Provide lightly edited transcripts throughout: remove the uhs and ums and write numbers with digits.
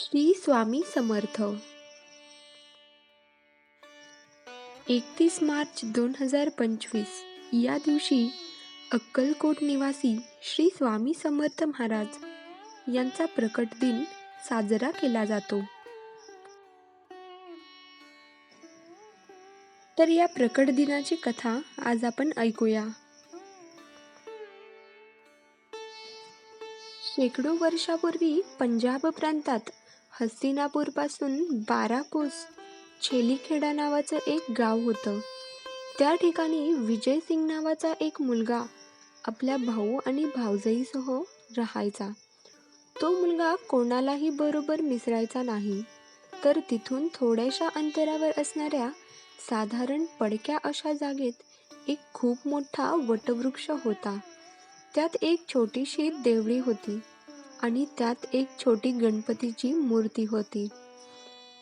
श्री स्वामी समर्थ. 31 मार्च 2025 या दिवशी अक्कलकोट निवासी श्री स्वामी समर्थ महाराज यांचा प्रकट दिन साजरा केला जातो. तर या प्रकट दिनाची कथा आज आपण ऐकूया. शेकडो वर्षापूर्वी पंजाब प्रांतात हस्तिनापूर पासून 12 कोस छेलीखेडा नावाचं एक गाव होतं. त्या ठिकाणी विजय सिंग नावाचा एक मुलगा आपल्या भाऊ आणि भावजाईसह राहायचा. तो मुलगा कोणालाही बरोबर मिसळायचा नाही. तर तिथून थोड्याशा अंतरावर असणाऱ्या साधारण पडक्या अशा जागेत एक खूप मोठा वटवृक्ष होता. त्यात एक छोटीशी देवळी होती आणि त्यात एक छोटी गणपतीची मूर्ती होती.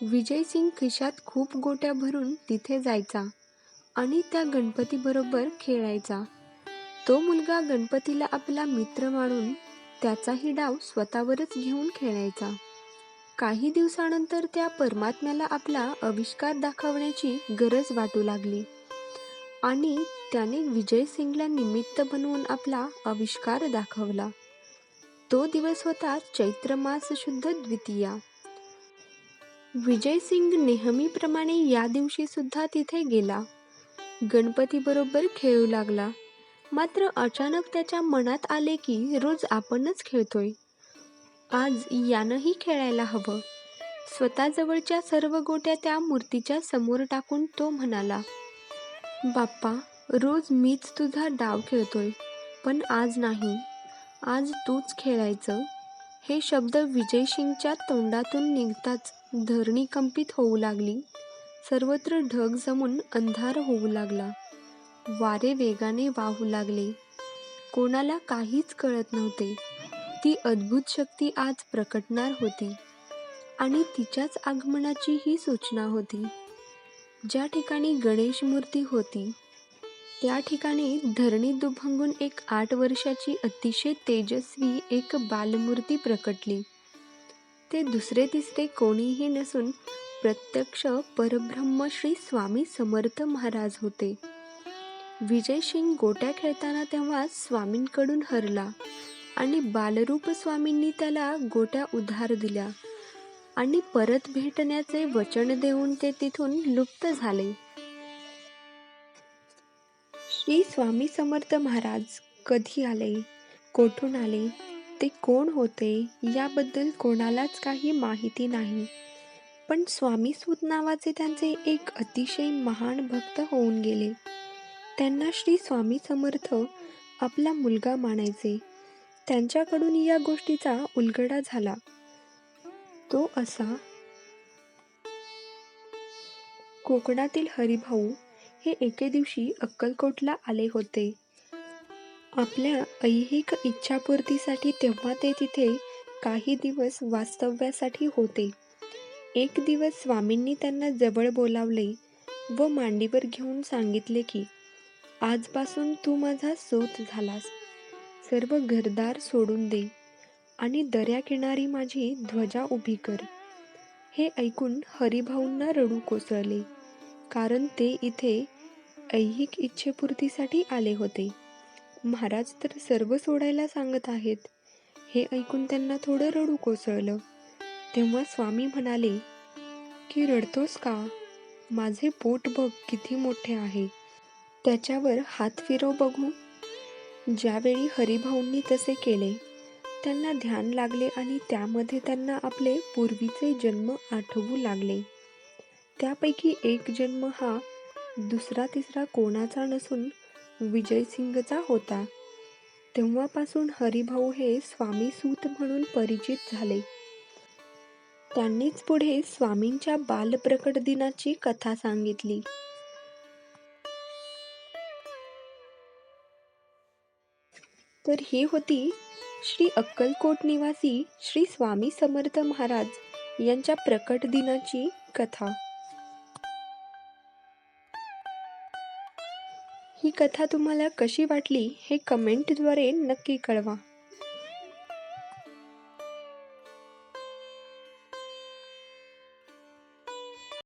विजय सिंग खिशात खूप गोट्या भरून तिथे जायचा आणि त्या गणपतीबरोबर खेळायचा. तो मुलगा गणपतीला आपला मित्र मानून त्याचाही डाव स्वतःवरच घेऊन खेळायचा. काही दिवसानंतर त्या परमात्म्याला आपला आविष्कार दाखवण्याची गरज वाटू लागली आणि त्याने विजय सिंगला निमित्त बनवून आपला आविष्कार दाखवला. तो दिवस होता चैत्र मास शुद्ध द्वितीया. विजय सिंग नेहमीप्रमाणे या दिवशी सुद्धा तिथे गेला. गणपती बरोबर खेळू लागला. मात्र अचानक त्याच्या मनात आले की रोज आपणच खेळतोय, आज यानंही खेळायला हवं. स्वतःजवळच्या सर्व गोट्या त्या मूर्तीच्या समोर टाकून तो म्हणाला, बाप्पा, रोज मीच तुझा डाव खेळतोय, पण आज नाही, आज तूच खेळायचं. हे शब्द विजय सिंगच्या तोंडातून निघताच धरणी कंपित होऊ लागली. सर्वत्र ढग जमून अंधार होऊ लागला. वारे वेगाने वाहू लागले. कोणाला काहीच कळत नव्हते. ती अद्भुत शक्ती आज प्रकटणार होती आणि तिच्याच आगमनाची ही सूचना होती. ज्या ठिकाणी गणेश मूर्ती होती त्या ठिकाणी धरणी दुभंगून एक 8 वर्षाची अतिशय तेजस्वी एक बालमूर्ती प्रकटली. ते दुसरे तिसरे कोणीही नसून प्रत्यक्ष परब्रह्म श्री स्वामी समर्थ महाराज होते. विजय सिंग गोट्या खेळताना तेव्हा स्वामींकडून हरला आणि बालरूप स्वामींनी त्याला गोट्या उधार दिल्या आणि परत भेटण्याचे वचन देऊन ते तिथून लुप्त झाले. श्री स्वामी समर्थ महाराज कधी आले, कोठून आले, ते कोण होते याबद्दल कोणालाच काही माहिती नाही. पण स्वामीसूत नावाचे त्यांचे एक अतिशय महान भक्त होऊन गेले. त्यांना श्री स्वामी समर्थ आपला मुलगा मानायचे. त्यांच्याकडून या गोष्टीचा उलगडा झाला. तो असा, कोकणातील हरिभाऊ हे एके दिवशी अक्कलकोटला आले होते. आपल्या ऐहिक इच्छापूर्तीसाठी. तेव्हा ते तिथे काही दिवस वास्तव्यासाठी होते. एक दिवस स्वामींनी त्यांना जवळ बोलावले व मांडीवर घेऊन सांगितले की आजपासून तू माझा सूत झालास. सर्व घरदार सोडून दे आणि दर्याकिनारी माझी ध्वजा उभी कर. हे ऐकून हरिभाऊंना रडू कोसळले, कारण ते इथे ऐहिक इच्छेपूर्तीसाठी आले होते. महाराज तर सर्व सोडायला सांगत आहेत. हे ऐकून त्यांना थोडं रडू कोसळलं. तेव्हा स्वामी म्हणाले की रडतोस का? माझे पोट बघ किती मोठे आहे, त्याच्यावर हात फिरव बघू. ज्यावेळी हरिभाऊंनी तसे केले त्यांना ध्यान लागले आणि त्यामध्ये त्यांना आपले पूर्वीचे जन्म आठवू लागले. त्यापैकी एक जन्म हा दुसरा तिसरा कोणाचा नसून विजय सिंगचा होता. तेव्हापासून हरिभाऊ हे स्वामीसूत म्हणून परिचित झाले. त्यांनीच पुढे स्वामींच्या बालप्रकट दिनाची कथा सांगितली. तर ही होती श्री अक्कलकोट निवासी श्री स्वामी समर्थ महाराज यांच्या प्रकट दिनाची कथा. ही कथा तुम्हाला कशी वाटली हे कमेंटद्वारे नक्की कळवा.